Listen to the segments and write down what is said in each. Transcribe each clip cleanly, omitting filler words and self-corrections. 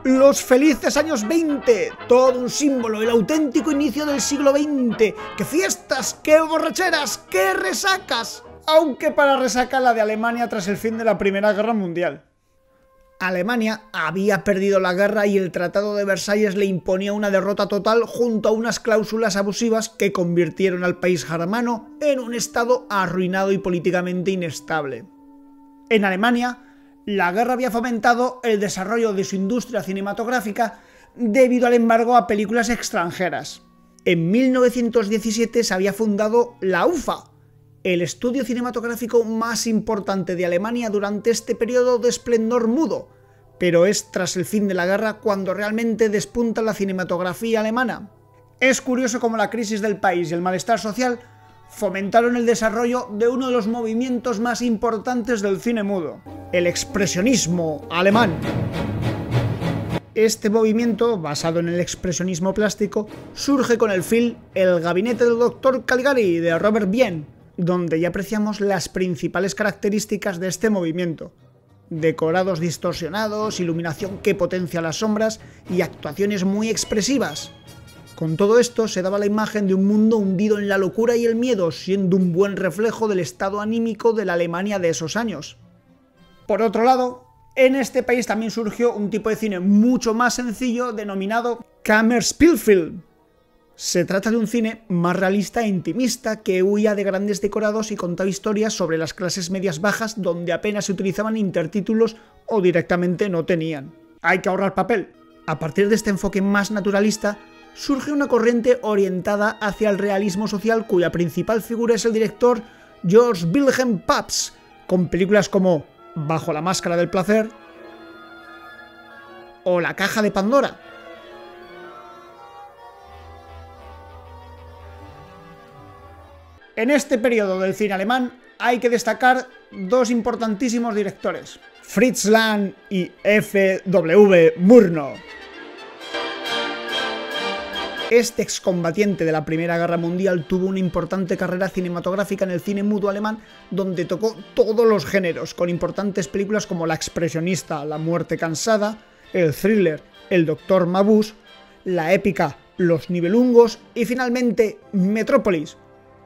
Los felices años 20, todo un símbolo, el auténtico inicio del siglo XX. ¡Qué fiestas, qué borracheras, qué resacas! Aunque para resaca la de Alemania tras el fin de la Primera Guerra Mundial. Alemania había perdido la guerra y el Tratado de Versalles le imponía una derrota total junto a unas cláusulas abusivas que convirtieron al país germano en un estado arruinado y políticamente inestable. En Alemania, la guerra había fomentado el desarrollo de su industria cinematográfica debido al embargo a películas extranjeras. En 1917 se había fundado la UFA, el estudio cinematográfico más importante de Alemania durante este periodo de esplendor mudo, pero es tras el fin de la guerra cuando realmente despunta la cinematografía alemana. Es curioso cómo la crisis del país y el malestar social fomentaron el desarrollo de uno de los movimientos más importantes del cine mudo, el expresionismo alemán. Este movimiento, basado en el expresionismo plástico, surge con el film El gabinete del Dr. Caligari de Robert Wiene, donde ya apreciamos las principales características de este movimiento: decorados distorsionados, iluminación que potencia las sombras y actuaciones muy expresivas. Con todo esto se daba la imagen de un mundo hundido en la locura y el miedo, siendo un buen reflejo del estado anímico de la Alemania de esos años. Por otro lado, en este país también surgió un tipo de cine mucho más sencillo denominado Kammerspielfilm. Se trata de un cine más realista e intimista que huía de grandes decorados y contaba historias sobre las clases medias bajas donde apenas se utilizaban intertítulos o directamente no tenían. Hay que ahorrar papel. A partir de este enfoque más naturalista, surge una corriente orientada hacia el realismo social cuya principal figura es el director Georg Wilhelm Pabst, con películas como Bajo la máscara del placer o La caja de Pandora. En este periodo del cine alemán hay que destacar dos importantísimos directores, Fritz Lang y F.W. Murnau. Este excombatiente de la Primera Guerra Mundial tuvo una importante carrera cinematográfica en el cine mudo alemán, donde tocó todos los géneros, con importantes películas como La expresionista La muerte cansada, el thriller El doctor Mabuse, la épica Los Nibelungos y finalmente Metrópolis,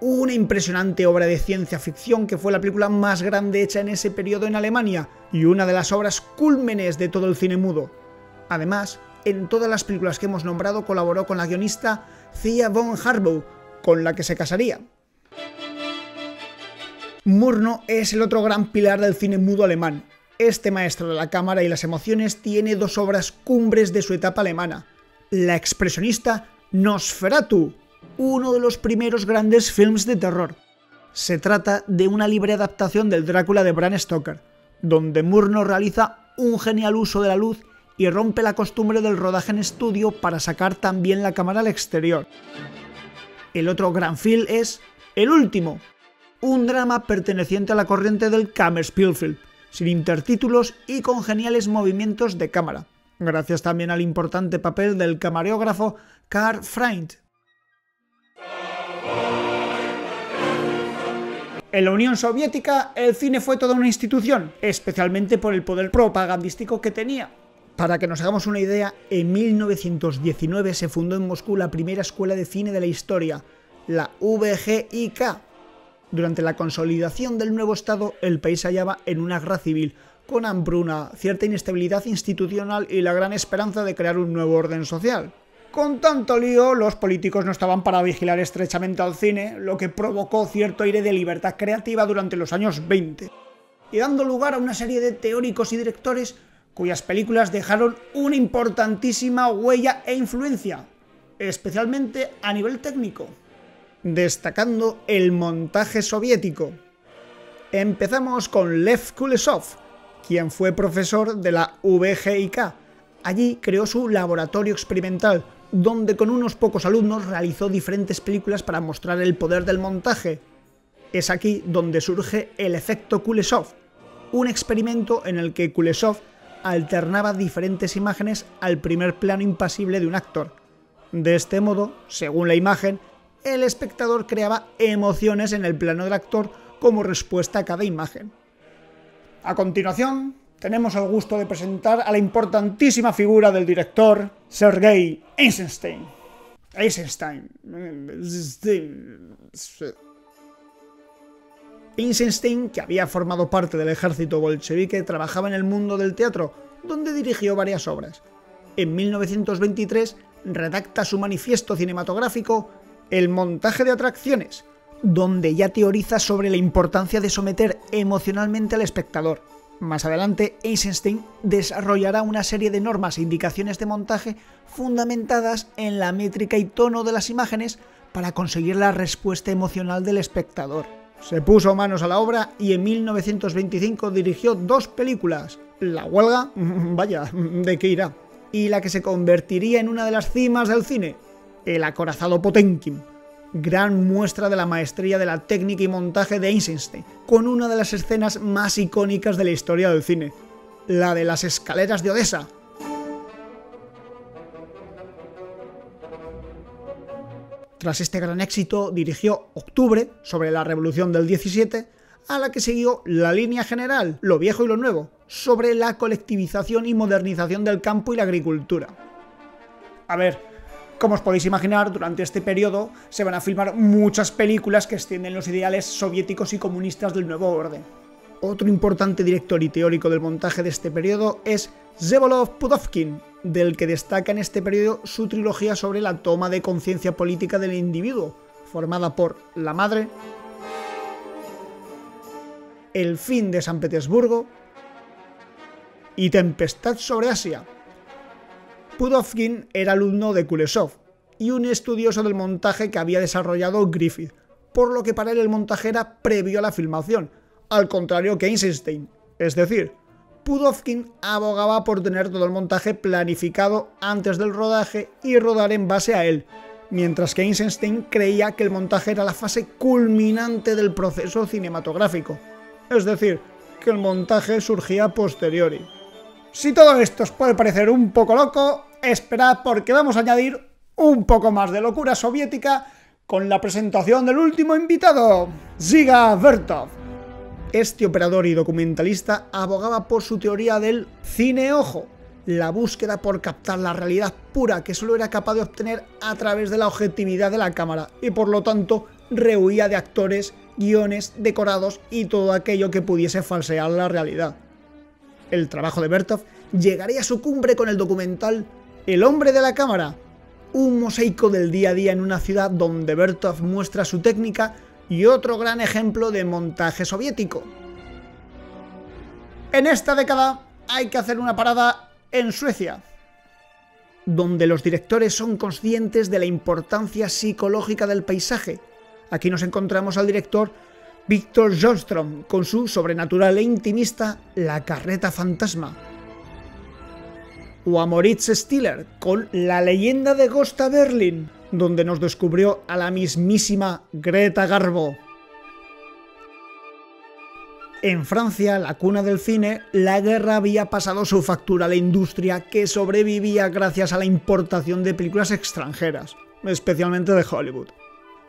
una impresionante obra de ciencia ficción que fue la película más grande hecha en ese periodo en Alemania y una de las obras cúlmenes de todo el cine mudo. Además, en todas las películas que hemos nombrado colaboró con la guionista Thea von Harbou, con la que se casaría. Murnau es el otro gran pilar del cine mudo alemán. Este maestro de la cámara y las emociones tiene dos obras cumbres de su etapa alemana: la expresionista Nosferatu, uno de los primeros grandes films de terror. Se trata de una libre adaptación del Drácula de Bram Stoker, donde Murnau realiza un genial uso de la luz y rompe la costumbre del rodaje en estudio para sacar también la cámara al exterior. El otro gran film es El último, un drama perteneciente a la corriente del Kammerspielfilm, sin intertítulos y con geniales movimientos de cámara, gracias también al importante papel del camarógrafo Karl Freund. En la Unión Soviética, el cine fue toda una institución, especialmente por el poder propagandístico que tenía. Para que nos hagamos una idea, en 1919 se fundó en Moscú la primera escuela de cine de la historia, la VGIK. Durante la consolidación del nuevo Estado, el país se hallaba en una guerra civil, con hambruna, cierta inestabilidad institucional y la gran esperanza de crear un nuevo orden social. Con tanto lío, los políticos no estaban para vigilar estrechamente al cine, lo que provocó cierto aire de libertad creativa durante los años 20, y dando lugar a una serie de teóricos y directores cuyas películas dejaron una importantísima huella e influencia, especialmente a nivel técnico, destacando el montaje soviético. Empezamos con Lev Kuleshov, quien fue profesor de la VGIK. Allí creó su laboratorio experimental, donde con unos pocos alumnos realizó diferentes películas para mostrar el poder del montaje. Es aquí donde surge el efecto Kuleshov, un experimento en el que Kuleshov alternaba diferentes imágenes al primer plano impasible de un actor. De este modo, según la imagen, el espectador creaba emociones en el plano del actor como respuesta a cada imagen. A continuación, tenemos el gusto de presentar a la importantísima figura del director Sergei Eisenstein. Eisenstein, que había formado parte del ejército bolchevique, trabajaba en el mundo del teatro, donde dirigió varias obras. En 1923 redacta su manifiesto cinematográfico El montaje de atracciones, donde ya teoriza sobre la importancia de someter emocionalmente al espectador. Más adelante, Eisenstein desarrollará una serie de normas e indicaciones de montaje fundamentadas en la métrica y tono de las imágenes para conseguir la respuesta emocional del espectador. Se puso manos a la obra y en 1925 dirigió 2 películas, La huelga, vaya, ¿de qué irá?, y la que se convertiría en una de las cimas del cine, El acorazado Potemkin, gran muestra de la maestría de la técnica y montaje de Eisenstein, con una de las escenas más icónicas de la historia del cine, la de las escaleras de Odessa. Tras este gran éxito, dirigió Octubre, sobre la Revolución del 17, a la que siguió La línea general, Lo viejo y lo nuevo, sobre la colectivización y modernización del campo y la agricultura. A ver, como os podéis imaginar, durante este periodo se van a filmar muchas películas que extienden los ideales soviéticos y comunistas del nuevo orden. Otro importante director y teórico del montaje de este periodo es Vsevolod-Pudovkin, del que destaca en este periodo su trilogía sobre la toma de conciencia política del individuo, formada por La madre, El fin de San Petersburgo y Tempestad sobre Asia. Pudovkin era alumno de Kuleshov y un estudioso del montaje que había desarrollado Griffith, por lo que para él el montaje era previo a la filmación, al contrario que Eisenstein. Es decir, Pudovkin abogaba por tener todo el montaje planificado antes del rodaje y rodar en base a él, mientras que Eisenstein creía que el montaje era la fase culminante del proceso cinematográfico, es decir, que el montaje surgía a posteriori. Si todo esto os puede parecer un poco loco, esperad porque vamos a añadir un poco más de locura soviética con la presentación del último invitado, Dziga Vertov. Este operador y documentalista abogaba por su teoría del cine-ojo, la búsqueda por captar la realidad pura que solo era capaz de obtener a través de la objetividad de la cámara y por lo tanto rehuía de actores, guiones, decorados y todo aquello que pudiese falsear la realidad. El trabajo de Vertov llegaría a su cumbre con el documental El hombre de la cámara, un mosaico del día a día en una ciudad donde Vertov muestra su técnica y otro gran ejemplo de montaje soviético. En esta década hay que hacer una parada en Suecia, donde los directores son conscientes de la importancia psicológica del paisaje. Aquí nos encontramos al director Victor Johnström con su sobrenatural e intimista La carreta fantasma, o a Moritz Stiller con La leyenda de Gösta Berlin, donde nos descubrió a la mismísima Greta Garbo. En Francia, la cuna del cine, la guerra había pasado su factura a la industria que sobrevivía gracias a la importación de películas extranjeras, especialmente de Hollywood.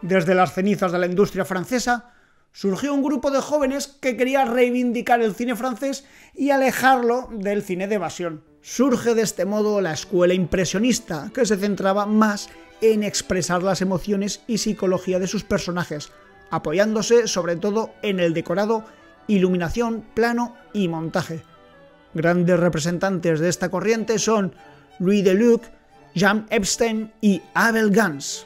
Desde las cenizas de la industria francesa, surgió un grupo de jóvenes que quería reivindicar el cine francés y alejarlo del cine de evasión. Surge de este modo la escuela impresionista, que se centraba más en expresar las emociones y psicología de sus personajes, apoyándose sobre todo en el decorado, iluminación, plano y montaje. Grandes representantes de esta corriente son Louis Deluc, Jean Epstein y Abel Gance.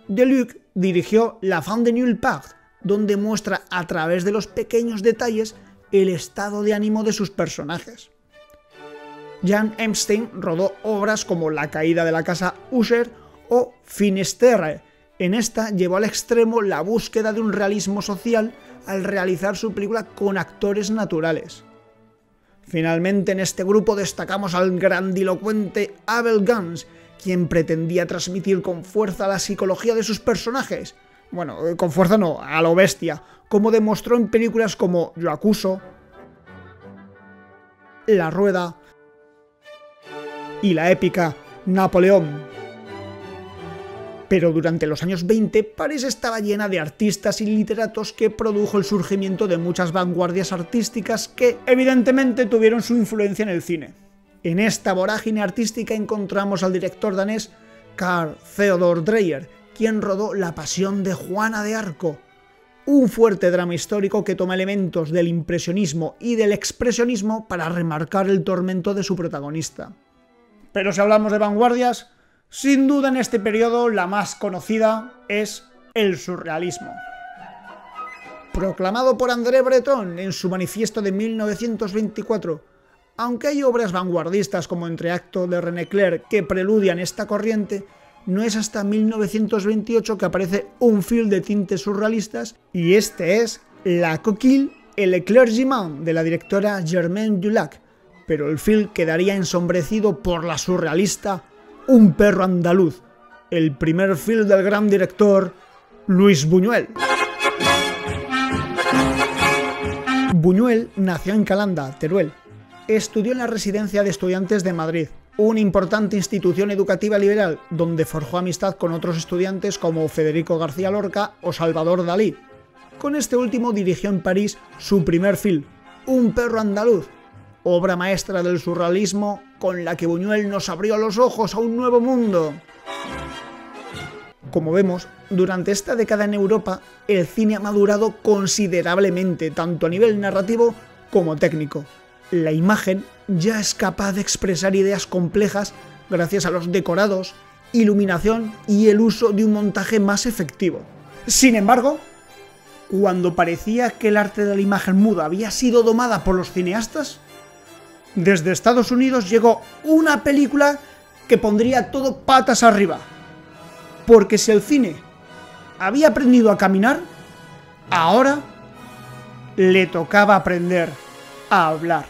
Deluc dirigió La fin de nulle part, donde muestra a través de los pequeños detalles el estado de ánimo de sus personajes. Jean Epstein rodó obras como La caída de la casa Usher o Finisterre. En esta llevó al extremo la búsqueda de un realismo social al realizar su película con actores naturales. Finalmente en este grupo destacamos al grandilocuente Abel Gance, quien pretendía transmitir con fuerza la psicología de sus personajes. Bueno, con fuerza no, a lo bestia, como demostró en películas como Yo acuso, La rueda y la épica Napoleón. Pero durante los años 20, París estaba llena de artistas y literatos que produjo el surgimiento de muchas vanguardias artísticas que, evidentemente, tuvieron su influencia en el cine. En esta vorágine artística encontramos al director danés Carl Theodor Dreyer, quien rodó La Pasión de Juana de Arco, un fuerte drama histórico que toma elementos del impresionismo y del expresionismo para remarcar el tormento de su protagonista. Pero si hablamos de vanguardias, sin duda en este periodo la más conocida es el surrealismo. Proclamado por André Breton en su manifiesto de 1924, aunque hay obras vanguardistas como Entreacto de René Clair que preludian esta corriente, no es hasta 1928 que aparece un film de tintes surrealistas, y este es La Coquille et le Clergyman de la directora Germaine Dulac, pero el film quedaría ensombrecido por la surrealista Un perro andaluz, el primer film del gran director Luis Buñuel. Buñuel nació en Calanda, Teruel. Estudió en la Residencia de Estudiantes de Madrid, una importante institución educativa liberal donde forjó amistad con otros estudiantes como Federico García Lorca o Salvador Dalí. Con este último dirigió en París su primer film, Un perro andaluz, obra maestra del surrealismo con la que Buñuel nos abrió los ojos a un nuevo mundo. Como vemos, durante esta década en Europa, el cine ha madurado considerablemente, tanto a nivel narrativo como técnico. La imagen ya es capaz de expresar ideas complejas gracias a los decorados, iluminación y el uso de un montaje más efectivo. Sin embargo, cuando parecía que el arte de la imagen muda había sido domada por los cineastas, desde Estados Unidos llegó una película que pondría todo patas arriba. Porque si el cine había aprendido a caminar, ahora le tocaba aprender a hablar.